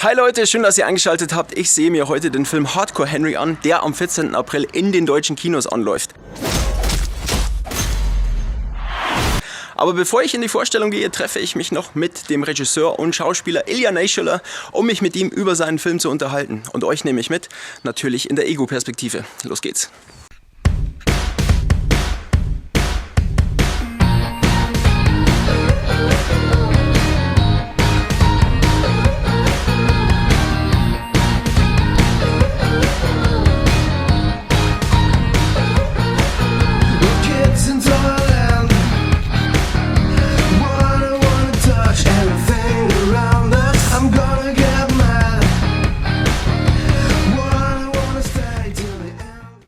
Hi Leute, schön, dass ihr eingeschaltet habt. Ich sehe mir heute den Film Hardcore Henry an, der am 14. April in den deutschen Kinos anläuft. Aber bevor ich in die Vorstellung gehe, treffe ich mich noch mit dem Regisseur und Schauspieler Ilya Neishuller, um mich mit ihm über seinen Film zu unterhalten. Und euch nehme ich mit, natürlich in der Ego-Perspektive. Los geht's.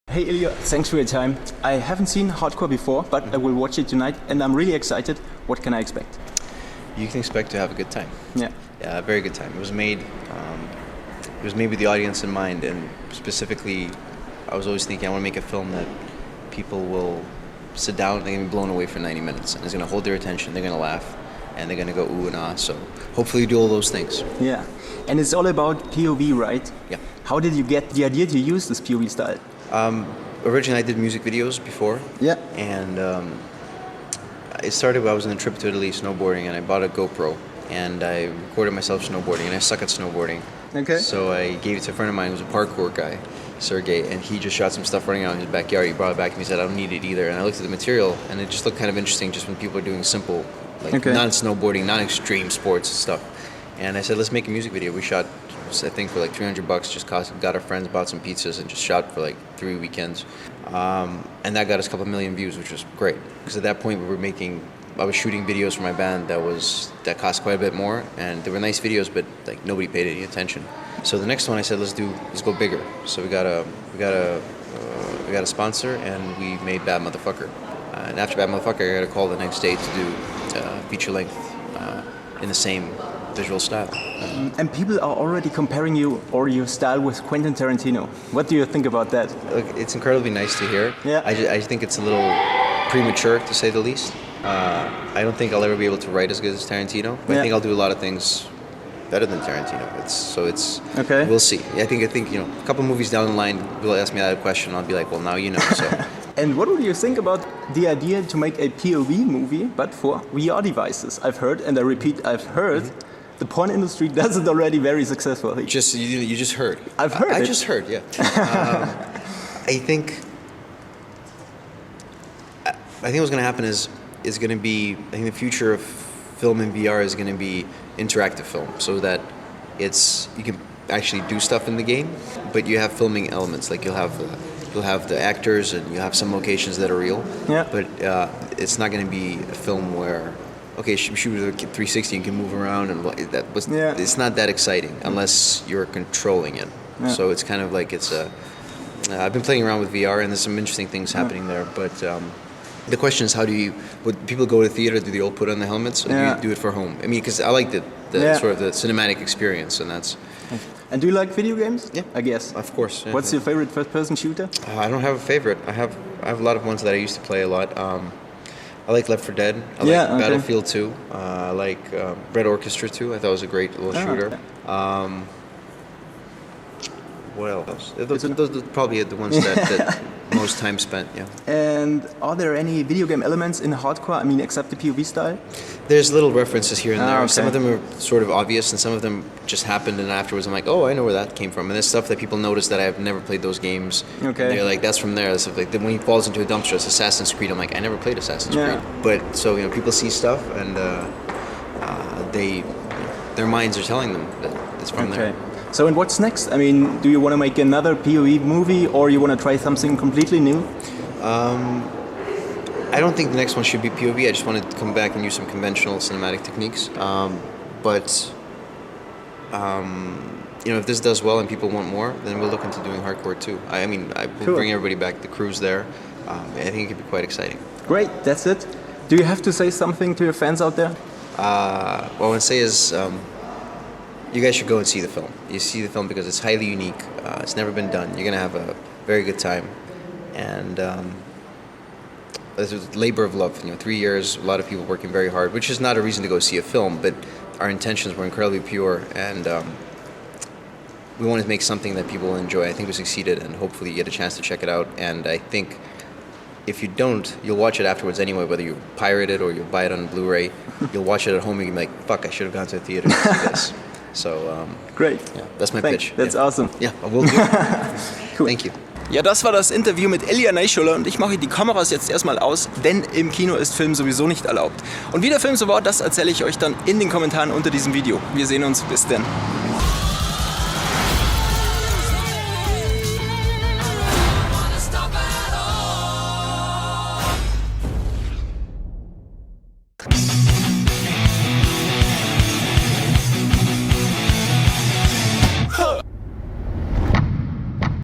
Hey Ilya, thanks for your time. I haven't seen Hardcore before, but I will watch it tonight and I'm really excited. What can I expect? You can expect to have a good time. Yeah. Yeah, a very good time. It was made with the audience in mind, and specifically, I was always thinking I want to make a film that people will sit down and they're going to be blown away for 90 minutes, and it's going to hold their attention, they're going to laugh, and they're going to go ooh and ah, so hopefully you do all those things. Yeah, and it's all about POV, right? Yeah. How did you get the idea to use this POV style? Originally I did music videos before. Yeah. And it started when I was on a trip to Italy snowboarding, and I bought a GoPro and I recorded myself snowboarding, and I suck at snowboarding. Okay. So I gave it to a friend of mine who's a parkour guy, Sergey, and he just shot some stuff running out in his backyard. He brought it back to me and said, I don't need it either. And I looked at the material and it just looked kind of interesting just when people are doing simple, like non-snowboarding, non-extreme sports stuff. And I said, let's make a music video. We shot, I think, for like $300. Just got our friends, bought some pizzas, and just shot for like 3 weekends. And that got us a couple million views, which was great. Because at that point, I was shooting videos for my band that cost quite a bit more, and they were nice videos, but like nobody paid any attention. So the next one, I said, let's go bigger. So we got a sponsor, and we made Bad Motherfucker. And after Bad Motherfucker, I got a call the next day to do feature length in the same visual style. And people are already comparing you or your style with Quentin Tarantino. What do you think about that? Look, it's incredibly nice to hear. Yeah. I think it's a little premature, to say the least. I don't think I'll ever be able to write as good as Tarantino, but I think I'll do a lot of things better than Tarantino. It's okay. We'll see. I think a couple movies down the line, people ask me that question, I'll be like, well, now you know. So. And what would you think about the idea to make a POV movie, but for VR devices? I've heard, and I repeat, I've heard. The porn industry does it already very successfully. You just heard. I've heard I just heard, yeah. I think what's going to happen is going to be, I think the future of film in VR is going to be interactive film, so that you can actually do stuff in the game, but you have filming elements. Like you'll have the actors, and you have some locations that are real. Yeah. But it's not going to be a film where, okay, shoot with a 360 and can move around, and it's not that exciting unless you're controlling it. Yeah. So it's kind of like I've been playing around with VR, and there's some interesting things happening there. But the question is, would people go to theater? Do they all put on the helmets, or do you do it for home? I mean, because I like the sort of the cinematic experience, and that's. And do you like video games? Yeah, I guess. Of course. Yeah. What's your favorite first-person shooter? I don't have a favorite. I have a lot of ones that I used to play a lot. I like Left 4 Dead. I like Battlefield 2. I like Red Orchestra 2. I thought it was a great little shooter. Okay. What else? Those are probably the ones that most time spent, yeah. And are there any video game elements in hardcore? I mean, except the POV style? There's little references here and there. Okay. Some of them are sort of obvious, and some of them just happened, and afterwards I'm like, oh, I know where that came from. And there's stuff that people notice that I've never played those games. Okay. And they're like, that's from there. That's like when he falls into a dumpster, it's Assassin's Creed. I'm like, I never played Assassin's Creed. But so people see stuff, and their minds are telling them that it's from there. So, and what's next? I mean, do you want to make another POV movie, or you want to try something completely new? I don't think the next one should be POV. I just want to come back and use some conventional cinematic techniques. If this does well and people want more, then we'll look into doing hardcore too. I will bring everybody back. The crew's there. I think it could be quite exciting. Great, that's it. Do you have to say something to your fans out there? What I want to say is, you guys should go and see the film. You see the film because it's highly unique. It's never been done. You're going to have a very good time. And it's a labor of love. 3 years, a lot of people working very hard, which is not a reason to go see a film, but our intentions were incredibly pure. And we wanted to make something that people will enjoy. I think we succeeded, and hopefully you get a chance to check it out. And I think if you don't, you'll watch it afterwards anyway, whether you pirate it or you buy it on Blu-ray. You'll watch it at home and you'll be like, fuck, I should have gone to the theater to see this. So, great. Yeah, that's my pitch. That's awesome. Yeah, I will do. Cool. Thank you. Ja, das war das Interview mit Ilya Neishuller und ich mache die Kameras jetzt erstmal aus, denn im Kino ist Film sowieso nicht erlaubt. Und wie der Film so war, das erzähle ich euch dann in den Kommentaren unter diesem Video. Wir sehen uns, bis dann. Stop